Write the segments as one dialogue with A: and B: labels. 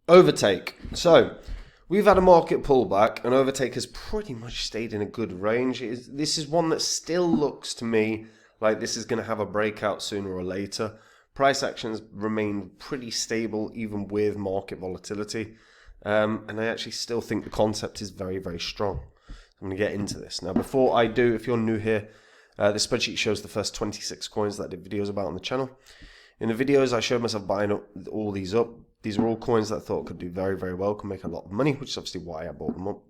A: Overtake. So we've had a market pullback, and Overtake has pretty much stayed in a good range. This is one that still looks to me like this is going to have a breakout sooner or later. Price actions remain pretty stable even with market volatility. And I actually still think the concept is very, very strong. I'm going to get into this. Now, before I do, if you're new here, this spreadsheet shows the first 26 coins that I did videos about on the channel. In the videos, I showed myself buying all these up. These are all coins that I thought could do very, very well, could make a lot of money, which is obviously why I bought them up.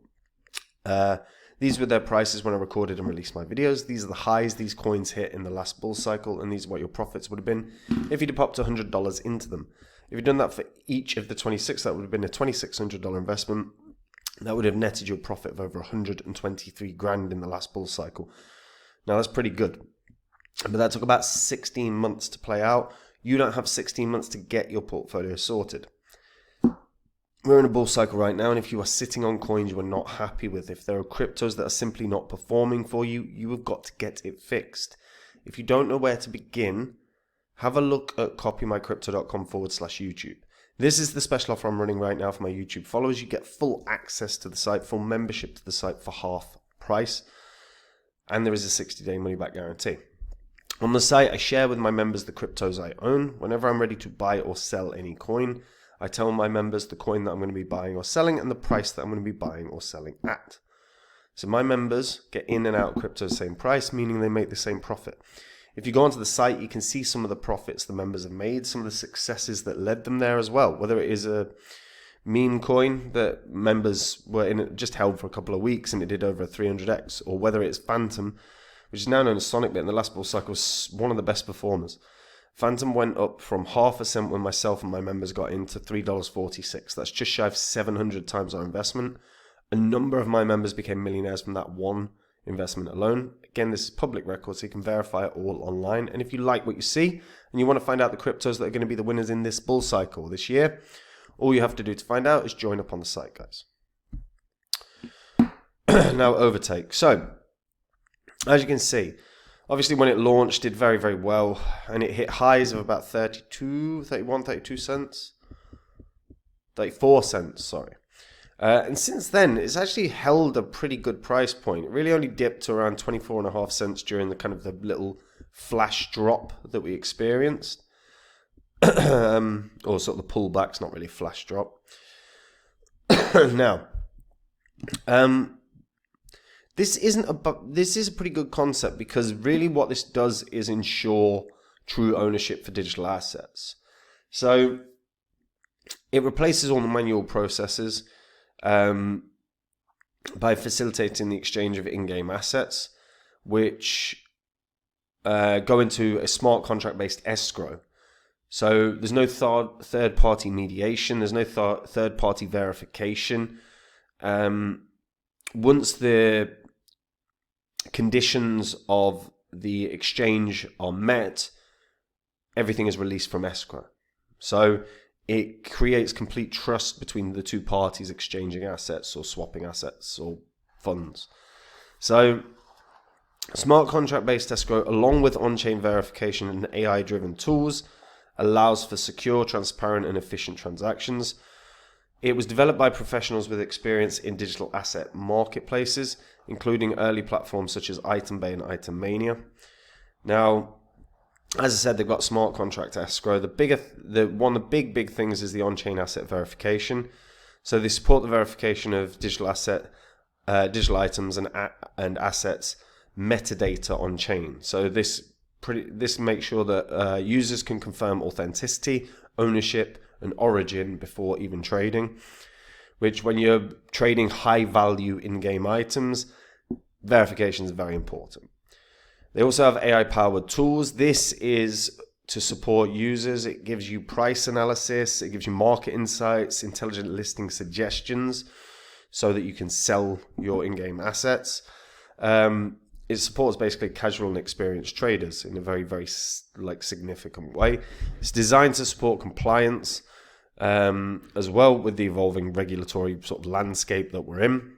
A: These were their prices when I recorded and released my videos. These are the highs these coins hit in the last bull cycle, and these are what your profits would have been if you'd have popped $100 into them. If you'd done that for each of the 26, that would have been a $2,600 investment. That would have netted your profit of over 123 grand in the last bull cycle. Now, that's pretty good. But that took about 16 months to play out. You don't have 16 months to get your portfolio sorted. We're in a bull cycle right now, and if you are sitting on coins you are not happy with, if there are cryptos that are simply not performing for you, you have got to get it fixed. If you don't know where to begin, have a look at copymycrypto.com/YouTube. This is the special offer I'm running right now for my YouTube followers. You get full access to the site, full membership to the site for half price, and there is a 60-day money-back guarantee. On the site, I share with my members the cryptos I own. Whenever I'm ready to buy or sell any coin, I tell my members the coin that I'm going to be buying or selling and the price that I'm going to be buying or selling at. So my members get in and out crypto same price, meaning they make the same profit. If you go onto the site, you can see some of the profits the members have made, some of the successes that led them there as well. Whether it is a meme coin that members were in, just held for a couple of weeks and it did over a 300x, or whether it's Phantom, which is now known as Sonic, but in the last bull cycle was one of the best performers. Phantom went up from 0.5% when myself and my members got into $3.46. That's just shy of 700 times our investment. A number of my members became millionaires from that one investment alone. Again, this is public record, so you can verify it all online. And if you like what you see and you want to find out the cryptos that are going to be the winners in this bull cycle this year, all you have to do to find out is join up on the site, guys. Now, Overtake. So, as you can see, obviously when it launched, did very, very well, and it hit highs of about 32 cents. 34 cents, sorry. And since then, it's actually held a pretty good price point. It really only dipped to around 24.5 cents during the kind of the little flash drop that we experienced. Or sort of the pullback's not really a flash drop. Now, this is a pretty good concept, because really what this does is ensure true ownership for digital assets. So it replaces all the manual processes by facilitating the exchange of in-game assets, which go into a smart contract-based escrow. So there's no third-party mediation, there's no third-party verification. Once the conditions of the exchange are met, everything is released from escrow. So it creates complete trust between the two parties exchanging assets or swapping assets or funds. So smart contract-based escrow, along with on-chain verification and AI-driven tools, allows for secure, transparent, and efficient transactions. It was developed by professionals with experience in digital asset marketplaces, including early platforms such as ItemBay and Itemania. Now, as I said, they've got smart contract escrow. One of the big things is the on-chain asset verification. So they support the verification of digital items and assets metadata on chain. So this makes sure that users can confirm authenticity, ownership, and origin before even trading, which when you're trading high value in-game items, verification is very important. They also have AI powered tools. This is to support users. It gives you price analysis, it gives you market insights, intelligent listing suggestions so that you can sell your in-game assets. It supports basically casual and experienced traders in a very, very significant way. It's designed to support compliance as well with the evolving regulatory sort of landscape that we're in.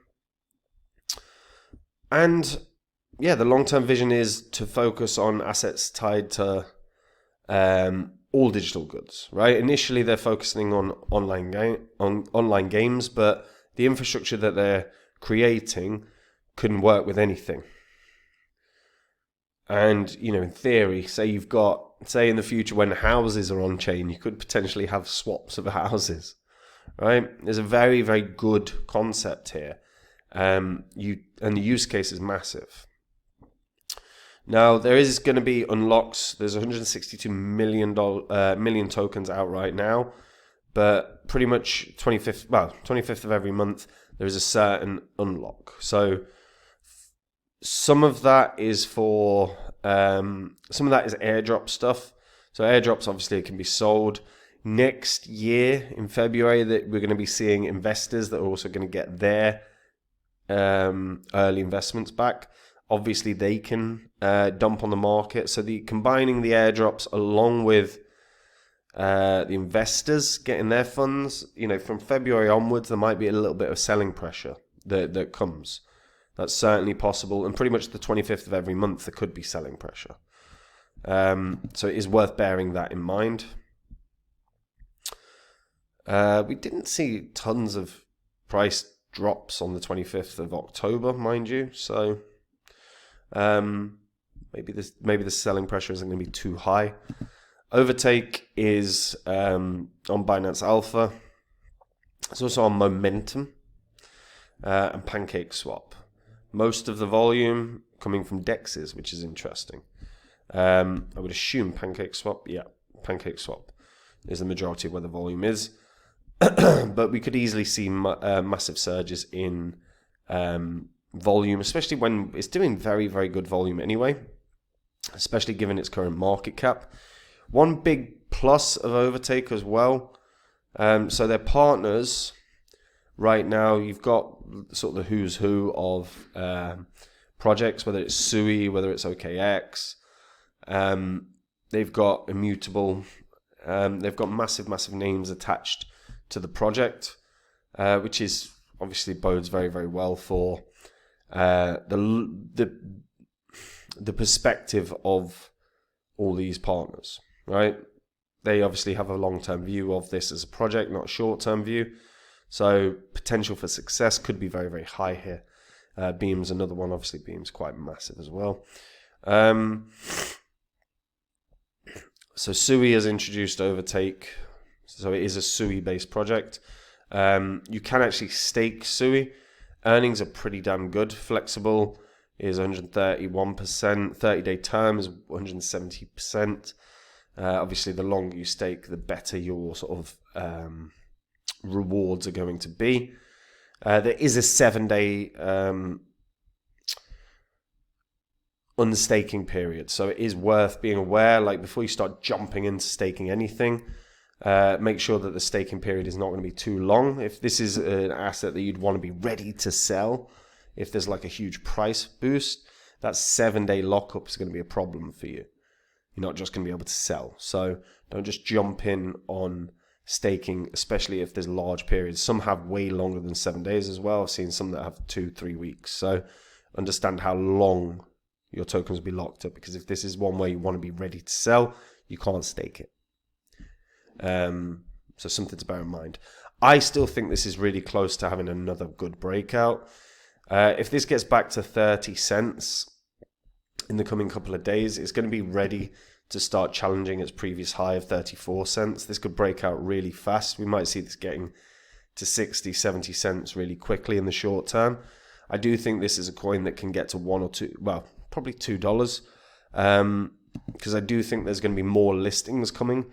A: And yeah, the long-term vision is to focus on assets tied to all digital goods, right? Initially, they're focusing on online games, but the infrastructure that they're creating couldn't work with anything. And, in theory, say in the future when houses are on chain, you could potentially have swaps of houses, right? There's a very, very good concept here. And the use case is massive. Now, there is going to be unlocks. There's 162 million tokens out right now, but pretty much 25th of every month, there is a certain unlock. So some of that is airdrop stuff. So airdrops, obviously, it can be sold. Next year, in February, that we're going to be seeing investors that are also going to get their early investments back. Obviously, they can dump on the market. So combining the airdrops along with the investors getting their funds, from February onwards, there might be a little bit of selling pressure that comes. That's certainly possible. And pretty much the 25th of every month, there could be selling pressure. So it is worth bearing that in mind. We didn't see tons of price drops on the 25th of October, mind you. So maybe the selling pressure isn't going to be too high. Overtake is on Binance Alpha. It's also on Momentum and Pancake Swap. Most of the volume coming from DEXs, which is interesting. I would assume Pancake Swap. Yeah, Pancake Swap is the majority of where the volume is. But we could easily see massive surges in volume, especially when it's doing very, very good volume anyway, especially given its current market cap. One big plus of Overtake as well. So their partners right now, you've got sort of the who's who of projects, whether it's Sui, whether it's OKX. They've got Immutable. They've got massive names attached to the project, which is obviously bodes very, very well for the perspective of all these partners, right? They obviously have a long-term view of this as a project, not a short-term view. So potential for success could be very, very high here. Beam's another one. Obviously, Beam's quite massive as well. So Sui has introduced Overtake. So it is a Sui-based project. You can actually stake Sui. Earnings are pretty damn good. Flexible is 131%. 30-day term is 170%. Obviously, the longer you stake, the better your sort of rewards are going to be. There is a 7-day unstaking period, so it is worth being aware. Like before you start jumping into staking anything, make sure that the staking period is not going to be too long. If this is an asset that you'd want to be ready to sell, if there's like a huge price boost, that 7-day lockup is going to be a problem for you. You're not just going to be able to sell. So don't just jump in on staking, especially if there's large periods. Some have way longer than 7 days as well. I've seen some that have 2-3 weeks. So understand how long your tokens will be locked up, because if this is one where you want to be ready to sell, you can't stake it. So something to bear in mind. I still think this is really close to having another good breakout. If this gets back to 30 cents in the coming couple of days, it's going to be ready to start challenging its previous high of 34 cents. This could break out really fast. We might see this getting to 60, 70 cents really quickly in the short term. I do think this is a coin that can get to $1 or $2, well, probably $2, because I do think there's going to be more listings coming.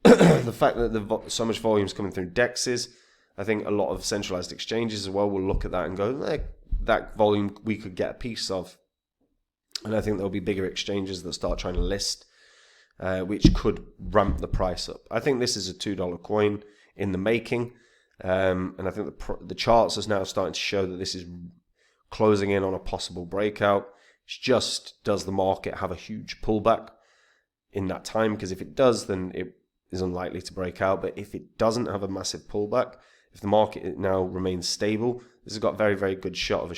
A: The fact that so much volume is coming through DEXs, I think a lot of centralized exchanges as well will look at that and go, that volume we could get a piece of. And I think there'll be bigger exchanges that start trying to list, which could ramp the price up. I think this is a $2 coin in the making, and I think the charts are now starting to show that this is closing in on a possible breakout. It's just, does the market have a huge pullback in that time? Because if it does, then it is unlikely to break out. But if it doesn't have a massive pullback, if the market now remains stable, this has got a very, very good shot of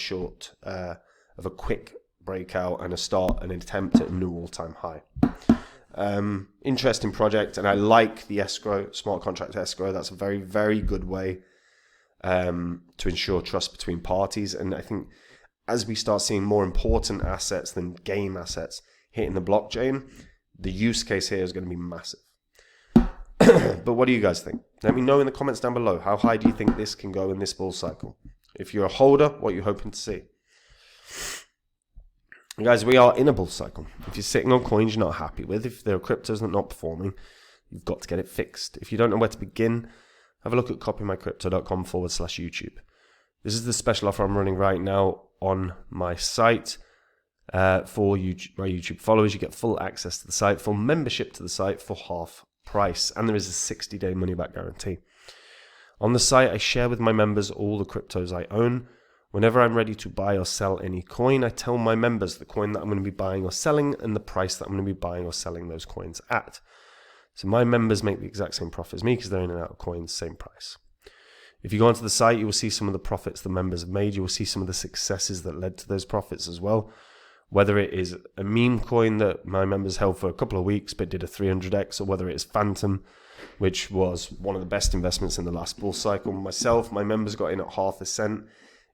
A: a quick breakout and an attempt at a new all-time high. Interesting project, and I like the escrow, smart contract escrow. That's a very, very good way to ensure trust between parties. And I think as we start seeing more important assets than game assets hitting the blockchain, the use case here is going to be massive. But what do you guys think? Let me know in the comments down below. How high do you think this can go in this bull cycle? If you're a holder, what are you hoping to see? Guys, we are in a bull cycle. If you're sitting on coins you're not happy with, if there are cryptos that are not performing, you've got to get it fixed. If you don't know where to begin, have a look at copymycrypto.com/YouTube. This is the special offer I'm running right now on my site. For YouTube, my YouTube followers, you get full access to the site, full membership to the site for half price, and there is a 60-day money-back guarantee. On the site, I share with my members all the cryptos I own. Whenever I'm ready to buy or sell any coin, I tell my members the coin that I'm going to be buying or selling and the price that I'm going to be buying or selling those coins at. So my members make the exact same profit as me because they're in and out of coins, same price. If you go onto the site, you will see some of the profits the members have made. You will see some of the successes that led to those profits as well. Whether it is a meme coin that my members held for a couple of weeks but did a 300x, or whether it is Phantom, which was one of the best investments in the last bull cycle. Myself, my members got in at half a cent.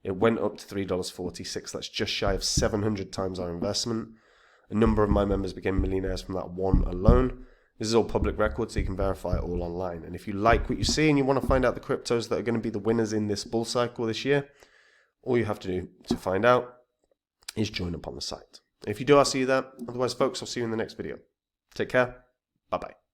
A: It went up to $3.46. That's just shy of 700 times our investment. A number of my members became millionaires from that one alone. This is all public record, so you can verify it all online. And if you like what you see and you want to find out the cryptos that are going to be the winners in this bull cycle this year, all you have to do to find out is join up on the site. If you do, I'll see you there. Otherwise, folks, I'll see you in the next video. Take care. Bye-bye.